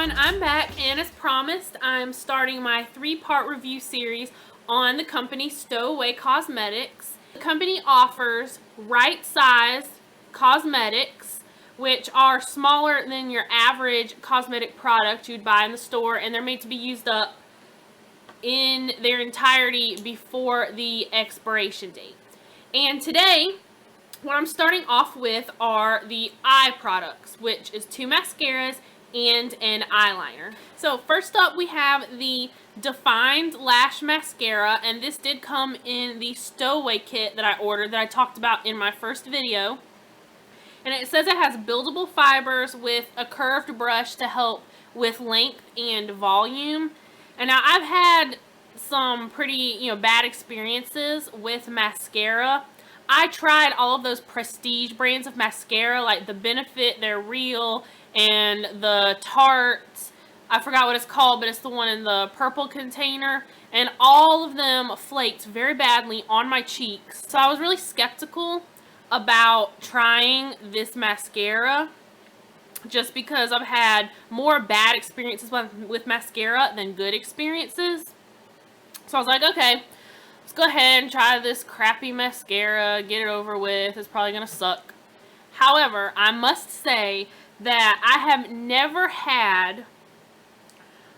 everyone, I'm back, and as promised, I'm starting my 3-part review series on the company Stowaway Cosmetics. The company offers right size cosmetics, which are smaller than your average cosmetic product you'd buy in the store, and they're made to be used up in their entirety before the expiration date. And today, what I'm starting off with are the eye products, which is 2 mascaras and an eyeliner. So first up we have the Defined Lash Mascara, and this did come in the Stowaway kit that I ordered that I talked about in my first video. And it says it has buildable fibers with a curved brush to help with length and volume. And now I've had some pretty, bad experiences with mascara. I tried all of those prestige brands of mascara, like the Benefit, They're Real, and the Tarte, I forgot what it's called, but it's the one in the purple container, and all of them flaked very badly on my cheeks. So I was really skeptical about trying this mascara, just because I've had more bad experiences with mascara than good experiences. So I was like, okay, let's go ahead and try this crappy mascara, get it over with. It's probably gonna suck. However, I must say that I have never had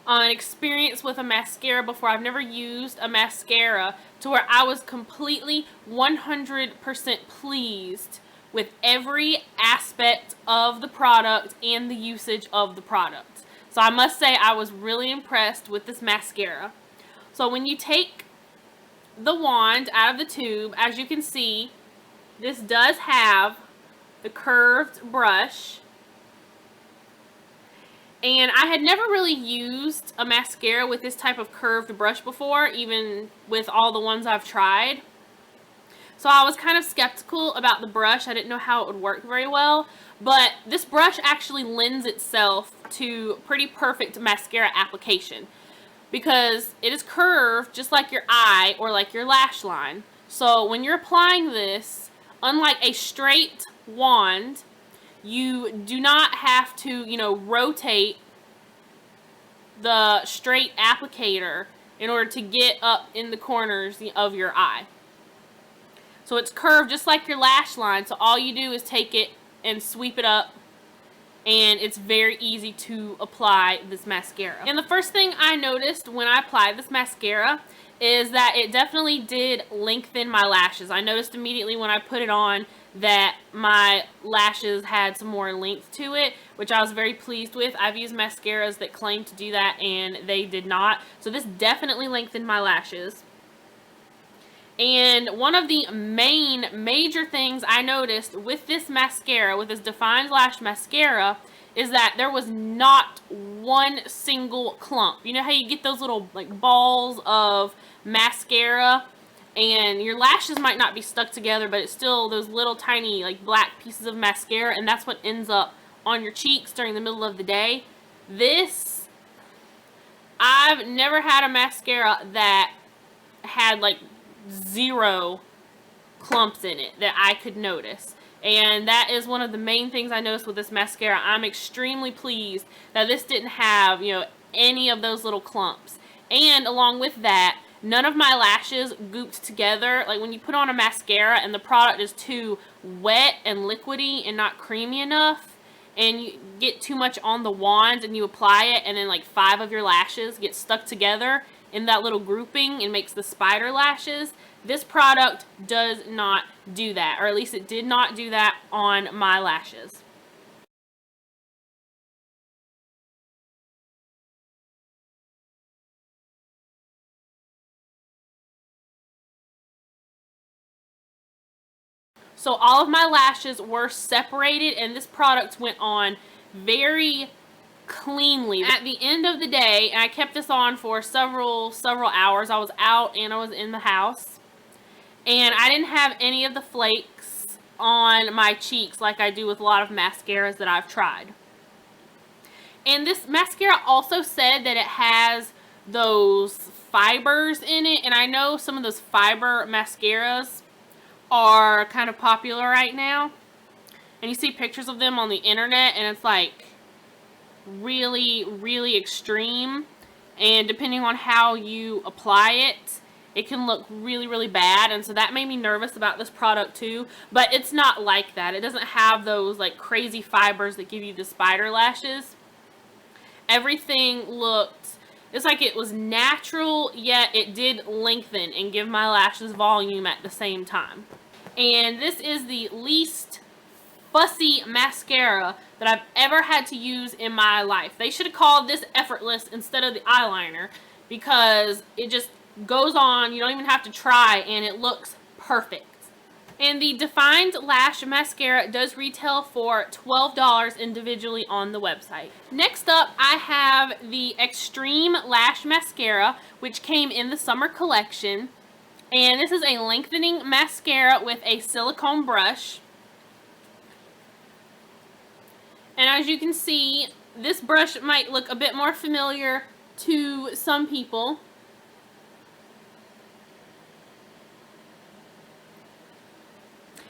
an experience with a mascara before. I've never used a mascara to where I was completely 100% pleased with every aspect of the product and the usage of the product. So I must say I was really impressed with this mascara. So when you take the wand out of the tube, as you can see, this does have the curved brush. And I had never really used a mascara with this type of curved brush before, even with all the ones I've tried. So I was kind of skeptical about the brush. I didn't know how it would work very well. But this brush actually lends itself to pretty perfect mascara application, because it is curved just like your eye or like your lash line. So when you're applying this, unlike a straight wand, you do not have to, rotate the straight applicator in order to get up in the corners of your eye. So it's curved just like your lash line, so all you do is take it and sweep it up, and it's very easy to apply this mascara. And the first thing I noticed when I applied this mascara is that it definitely did lengthen my lashes. I noticed immediately when I put it on that my lashes had some more length to it, which I was very pleased with. I've used mascaras that claim to do that, and they did not. So this definitely lengthened my lashes. And one of the major things I noticed with this mascara, with this Defined Lash Mascara, is that there was not one single clump. You know how you get those little balls of mascara and your lashes might not be stuck together, but it's still those little tiny black pieces of mascara, and that's what ends up on your cheeks during the middle of the day. This, I've never had a mascara that had 0 clumps in it that I could notice. And that is one of the main things I noticed with this mascara. I'm extremely pleased that this didn't have, any of those little clumps. And along with that, none of my lashes gooped together. Like when you put on a mascara and the product is too wet and liquidy and not creamy enough, and you get too much on the wand and you apply it, and then 5 of your lashes get stuck together in that little grouping and makes the spider lashes. This product does not do that, or at least it did not do that on my lashes. So all of my lashes were separated, and this product went on very cleanly. At the end of the day, and I kept this on for several hours. I was out and I was in the house, and I didn't have any of the flakes on my cheeks like I do with a lot of mascaras that I've tried. And this mascara also said that it has those fibers in it, and I know some of those fiber mascaras are kind of popular right now, and you see pictures of them on the internet, and it's really, really extreme, and depending on how you apply it, it can look really, really bad, and so that made me nervous about this product too. But it's not like that. It doesn't have those like crazy fibers that give you the spider lashes. Everything looked, it's like it was natural, yet it did lengthen and give my lashes volume at the same time. And this is the least fussy mascara that I've ever had to use in my life. They should have called this Effortless instead of the eyeliner, because it just goes on, you don't even have to try, and it looks perfect. And the Defined Lash Mascara does retail for $12 individually on the website. Next up, I have the Extreme Lash Mascara, which came in the summer collection. And this is a lengthening mascara with a silicone brush. And as you can see, this brush might look a bit more familiar to some people.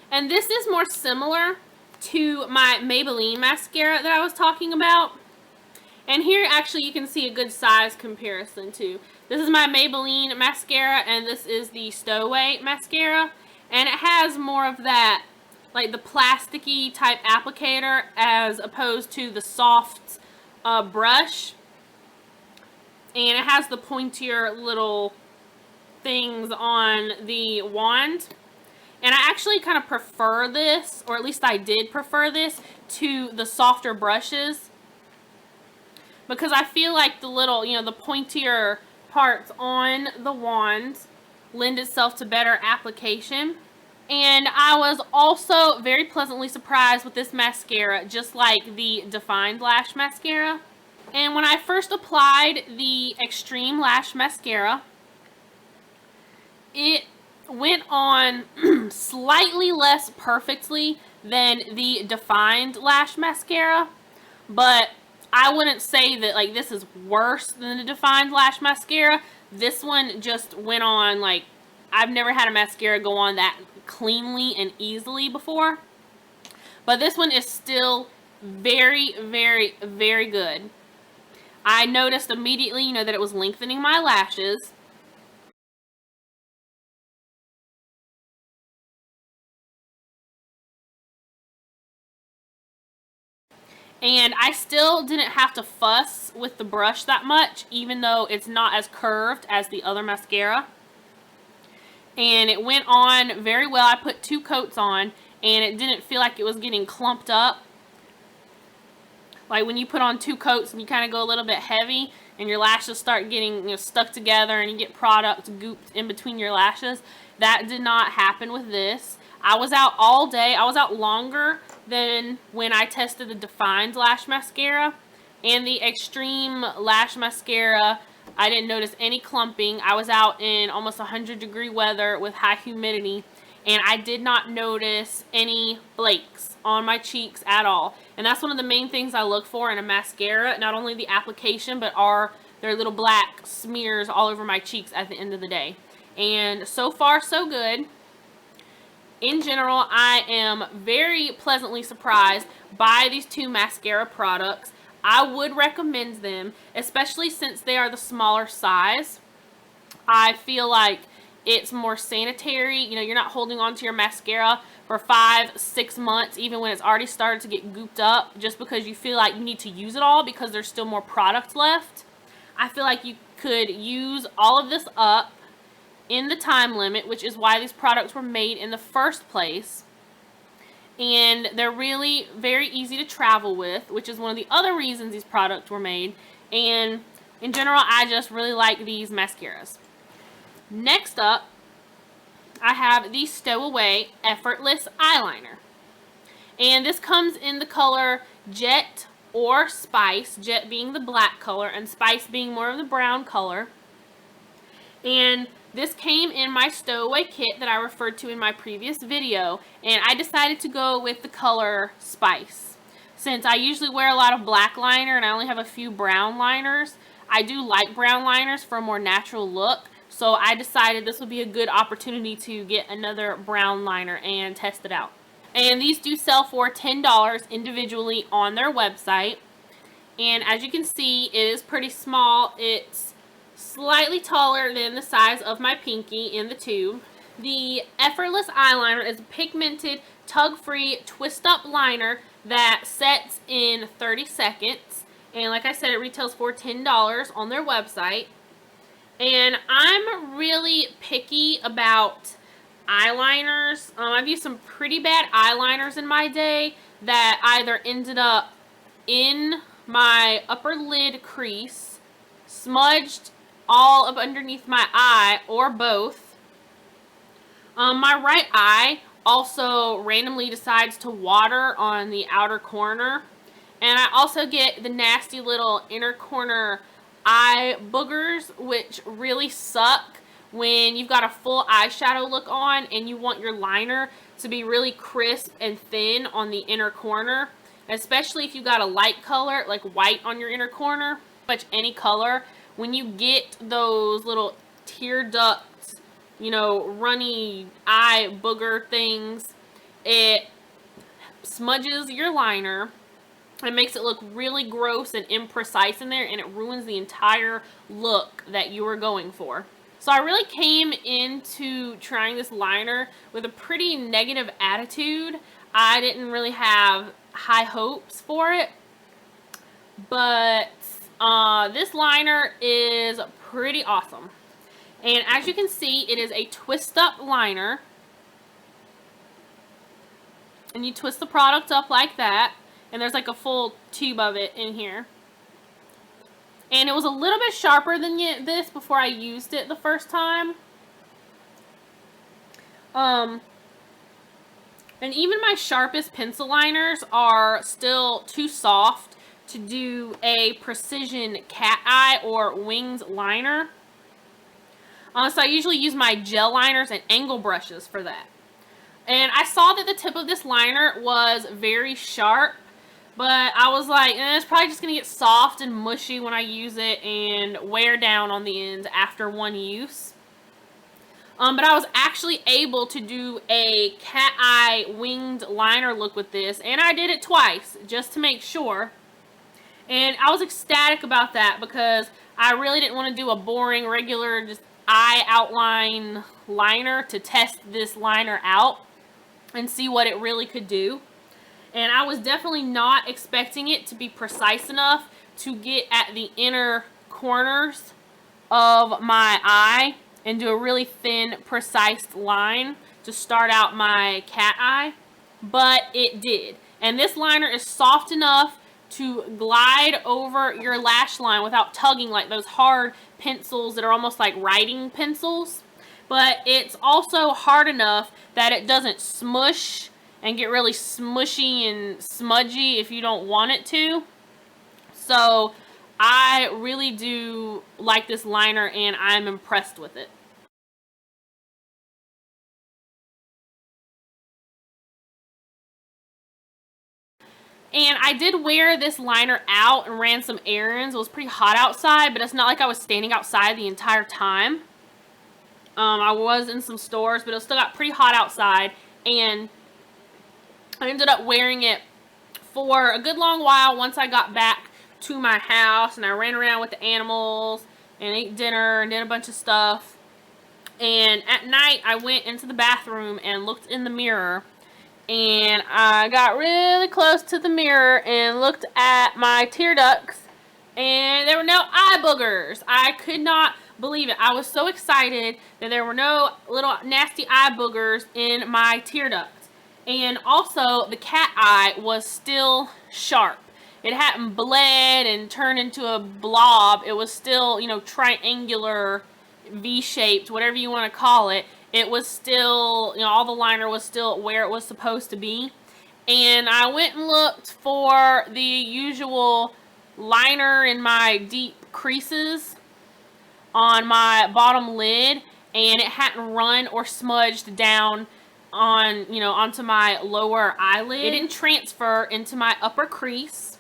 And this is more similar to my Maybelline mascara that I was talking about. And here actually you can see a good size comparison too. This is my Maybelline mascara, and this is the Stowaway mascara. And it has more of that, like the plasticky type applicator as opposed to the soft brush. And it has the pointier little things on the wand. And I actually kind of prefer this, or at least I did prefer this, to the softer brushes. Because I feel like the little, the pointier parts on the wand lend itself to better application. And I was also very pleasantly surprised with this mascara, just like the Defined Lash Mascara. And when I first applied the Extreme Lash Mascara, it went on slightly less perfectly than the Defined Lash Mascara, but I wouldn't say that like this is worse than the Defined Lash Mascara. This one just went on like, I've never had a mascara go on that cleanly and easily before, but this one is still very, very, very good. I noticed immediately, that it was lengthening my lashes. And I still didn't have to fuss with the brush that much, even though it's not as curved as the other mascara. And it went on very well. I put 2 coats on, and it didn't feel like it was getting clumped up. Like when you put on 2 coats and you kind of go a little bit heavy, and your lashes start getting stuck together, and you get product gooped in between your lashes. That did not happen with this. I was out all day. I was out longer than when I tested the Defined Lash Mascara. And the Extreme Lash Mascara, I didn't notice any clumping. I was out in almost 100-degree weather with high humidity, and I did not notice any flakes on my cheeks at all. And that's one of the main things I look for in a mascara, not only the application, but are there little black smears all over my cheeks at the end of the day. And so far, so good. In general, I am very pleasantly surprised by these 2 mascara products. I would recommend them, especially since they are the smaller size. I feel like it's more sanitary. You're not holding on to your mascara for 5-6 months, even when it's already started to get gooped up, just because you feel like you need to use it all because there's still more product left. I feel like you could use all of this up in the time limit, which is why these products were made in the first place. And they're really very easy to travel with, which is one of the other reasons these products were made. And in general, I just really like these mascaras. Next up, I have the Stowaway Effortless Eyeliner. And this comes in the color Jet or Spice, Jet being the black color and Spice being more of the brown color. And this came in my Stowaway kit that I referred to in my previous video, and I decided to go with the color Spice. Since I usually wear a lot of black liner and I only have a few brown liners, I do like brown liners for a more natural look, so I decided this would be a good opportunity to get another brown liner and test it out. And these do sell for $10 individually on their website. And as you can see, it is pretty small. It's slightly taller than the size of my pinky in the tube. The Effortless eyeliner is a pigmented, tug-free, twist-up liner that sets in 30 seconds. And like I said, it retails for $10 on their website. And I'm really picky about eyeliners. I've used some pretty bad eyeliners in my day that either ended up in my upper lid crease, smudged all up underneath my eye, or both. My right eye also randomly decides to water on the outer corner. And I also get the nasty little inner corner eye boogers, which really suck when you've got a full eyeshadow look on and you want your liner to be really crisp and thin on the inner corner. Especially if you got a light color, like white on your inner corner, much any color, when you get those little tear ducts, you know, runny eye booger things, it smudges your liner. It makes it look really gross and imprecise in there, and it ruins the entire look that you were going for. So I really came into trying this liner with a pretty negative attitude. I didn't really have high hopes for it, but this liner is pretty awesome. And as you can see, it is a twist up liner, and you twist the product up like that, and there's like a full tube of it in here. And it was a little bit sharper than this before I used it the first time. And even my sharpest pencil liners are still too soft to do a precision cat eye or wings liner. So I usually use my gel liners and angle brushes for that. And I saw that the tip of this liner was very sharp, but I was like, it's probably just going to get soft and mushy when I use it and wear down on the ends after one use. But I was actually able to do a cat eye winged liner look with this, and I did it twice just to make sure. And I was ecstatic about that because I really didn't want to do a boring, regular, just eye outline liner to test this liner out and see what it really could do. And I was definitely not expecting it to be precise enough to get at the inner corners of my eye and do a really thin, precise line to start out my cat eye, but it did. And this liner is soft enough to glide over your lash line without tugging like those hard pencils that are almost like writing pencils. But it's also hard enough that it doesn't smush and get really smushy and smudgy if you don't want it to. So I really do like this liner, and I'm impressed with it. And I did wear this liner out and ran some errands. It was pretty hot outside, but it's not like I was standing outside the entire time. I was in some stores, but it still got pretty hot outside, and I ended up wearing it for a good long while once I got back to my house, and I ran around with the animals and ate dinner and did a bunch of stuff. And at night, I went into the bathroom and looked in the mirror, and I got really close to the mirror and looked at my tear ducts, and there were no eye boogers. I could not believe it. I was so excited that there were no little nasty eye boogers in my tear ducts. And also, the cat eye was still sharp. It hadn't bled and turned into a blob. It was still, you know, triangular, V-shaped, whatever you want to call it. It was still, you know, all the liner was still where it was supposed to be. And I went and looked for the usual liner in my deep creases on my bottom lid, and it hadn't run or smudged down on, you know, onto my lower eyelid. It didn't transfer into my upper crease,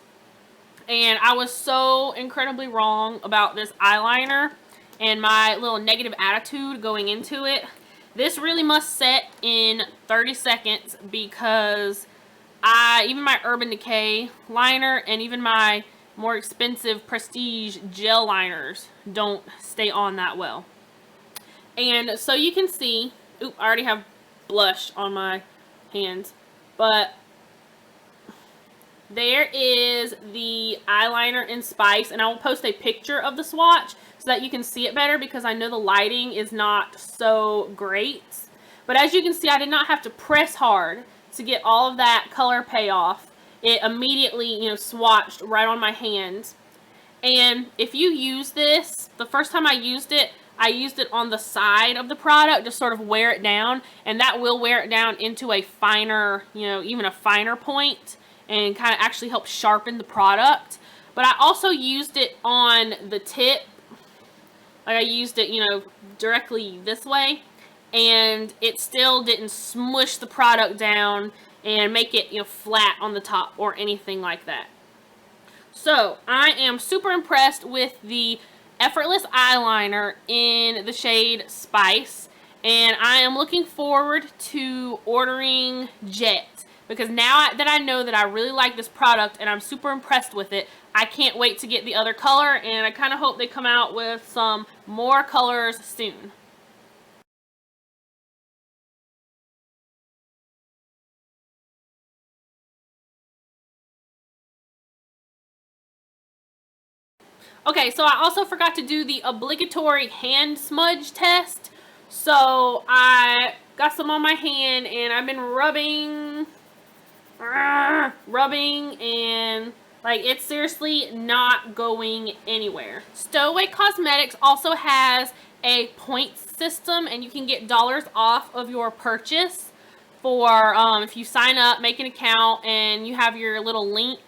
and I was so incredibly wrong about this eyeliner and my little negative attitude going into it. This really must set in 30 seconds because even my Urban Decay liner and even my more expensive prestige gel liners don't stay on that well. And so you can see, oop, I already have blush on my hands, but there is the eyeliner in Spice, and I will post a picture of the swatch so that you can see it better, because I know the lighting is not so great. But as you can see, I did not have to press hard to get all of that color payoff. It immediately, you know, swatched right on my hand. And if you use this, the first time I used it on the side of the product to sort of wear it down, and that will wear it down into a finer, you know, even a finer point, and kind of actually help sharpen the product. But I also used it on the tip, like I used it, you know, directly this way, and it still didn't smush the product down and make it, you know, flat on the top or anything like that. So I am super impressed with the Effortless eyeliner in the shade Spice, and I am looking forward to ordering Jet, because now that I know that I really like this product and I'm super impressed with it, I can't wait to get the other color, and I kind of hope they come out with some more colors soon. Okay, so I also forgot to do the obligatory hand smudge test. So I got some on my hand, and I've been rubbing, and like it's seriously not going anywhere. Stowaway Cosmetics also has a points system, and you can get dollars off of your purchase for if you sign up, make an account, and you have your little link,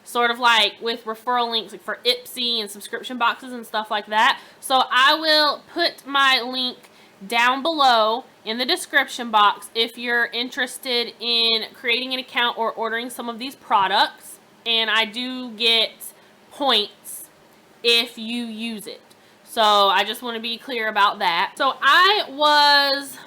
sort of like with referral links like for Ipsy and subscription boxes and stuff like that. So I will put my link down below in the description box if you're interested in creating an account or ordering some of these products. And I do get points if you use it. So I just want to be clear about that. So I was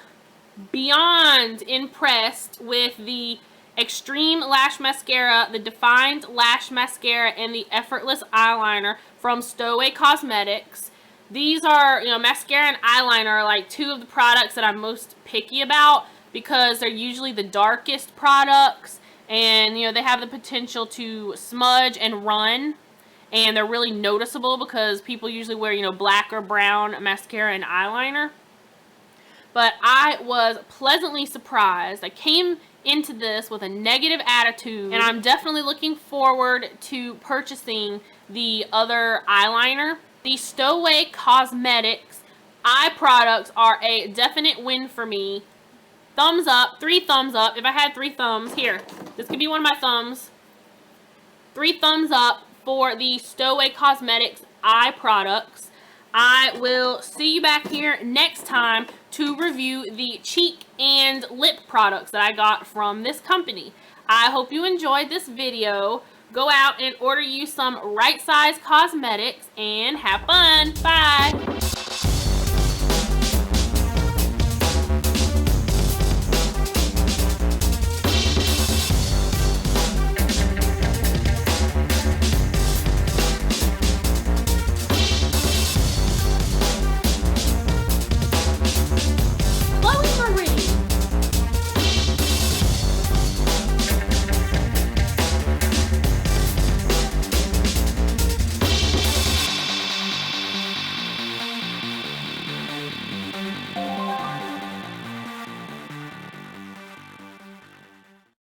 beyond impressed with the Extreme Lash Mascara, the Defined Lash Mascara, and the Effortless Eyeliner from Stowaway Cosmetics. These are, you know, mascara and eyeliner are like two of the products that I'm most picky about, because they're usually the darkest products, and, you know, they have the potential to smudge and run, and they're really noticeable because people usually wear, you know, black or brown mascara and eyeliner. But I was pleasantly surprised. I came into this with a negative attitude, and I'm definitely looking forward to purchasing the other eyeliner. The Stowaway Cosmetics eye products are a definite win for me. Thumbs up, 3 thumbs up. If I had 3 thumbs, here, this could be one of my thumbs. 3 thumbs up for the Stowaway Cosmetics eye products. I will see you back here next time to review the cheek and lip products that I got from this company. I hope you enjoyed this video. Go out and order you some right size cosmetics and have fun. Bye.